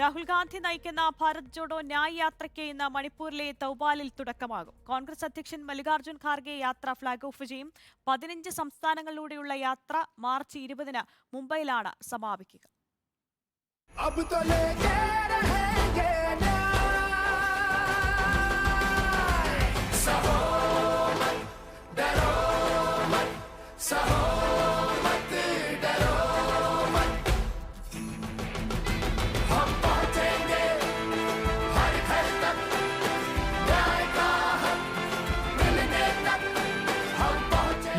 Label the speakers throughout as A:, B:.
A: രാഹുൽ ഗാന്ധി നയിക്കുന്ന ഭാരത് ജോഡോ ന്യായ് യാത്രയ്ക്ക് ഇന്ന് മണിപ്പൂരിലെ തൗബാലിൽ തുടക്കമാകും. കോൺഗ്രസ് അധ്യക്ഷൻ മല്ലികാർജ്ജുൻ ഖാർഗെ യാത്ര ഫ്ളാഗ് ഓഫ് ചെയ്യും. 15 സംസ്ഥാനങ്ങളിലൂടെയുള്ള യാത്ര മാർച്ച് 20-ന് മുംബൈയിലാണ് സമാപിക്കുക.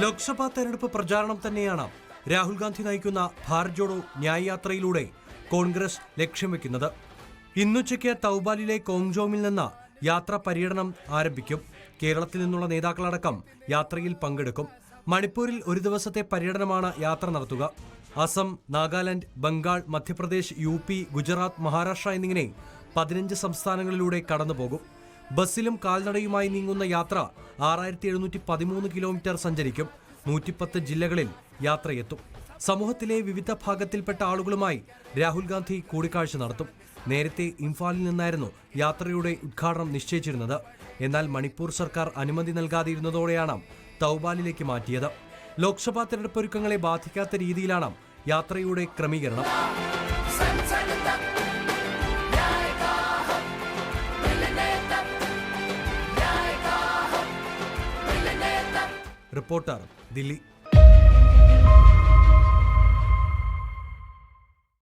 B: ലോക്സഭാ തെരഞ്ഞെടുപ്പ് പ്രചാരണം തന്നെയാണ് രാഹുൽ ഗാന്ധി നയിക്കുന്ന ഭാരത് ജോഡോ ന്യായ് യാത്രയിലൂടെ കോൺഗ്രസ് ലക്ഷ്യം വെക്കുന്നത്. ഇന്നുച്ചയ്ക്ക് തൗബാലിലെ കോങ്ജോമിൽ നിന്ന് യാത്രാ പര്യടനം ആരംഭിക്കും. കേരളത്തിൽ നിന്നുള്ള നേതാക്കളടക്കം യാത്രയിൽ പങ്കെടുക്കും. മണിപ്പൂരിൽ ഒരു ദിവസത്തെ പര്യടനമാണ് യാത്ര നടത്തുക. അസം, നാഗാലാൻഡ്, ബംഗാൾ, മധ്യപ്രദേശ്, UP, ഗുജറാത്ത്, മഹാരാഷ്ട്ര എന്നിങ്ങനെ 15 സംസ്ഥാനങ്ങളിലൂടെ കടന്നുപോകും. ബസ്സിലും കാൽനടയുമായി നീങ്ങുന്ന യാത്ര 6713 കിലോമീറ്റർ സഞ്ചരിക്കും. 110 ജില്ലകളിൽ യാത്രയെത്തും. സമൂഹത്തിലെ വിവിധ ഭാഗത്തിൽപ്പെട്ട ആളുകളുമായി രാഹുൽ ഗാന്ധി കൂടിക്കാഴ്ച നടത്തും. നേരത്തെ ഇംഫാലിൽ നിന്നായിരുന്നു യാത്രയുടെ ഉദ്ഘാടനം നിശ്ചയിച്ചിരുന്നത്. എന്നാൽ മണിപ്പൂർ സർക്കാർ അനുമതി നൽകാതിരുന്നതോടെയാണ് തൗബാലിലേക്ക് മാറ്റിയത്. ലോക്സഭാ തെരഞ്ഞെടുപ്പൊരുക്കങ്ങളെ ബാധിക്കാത്ത രീതിയിലാണ് യാത്രയുടെ ക്രമീകരണം. റിപ്പോർട്ടർ, ദില്ലി.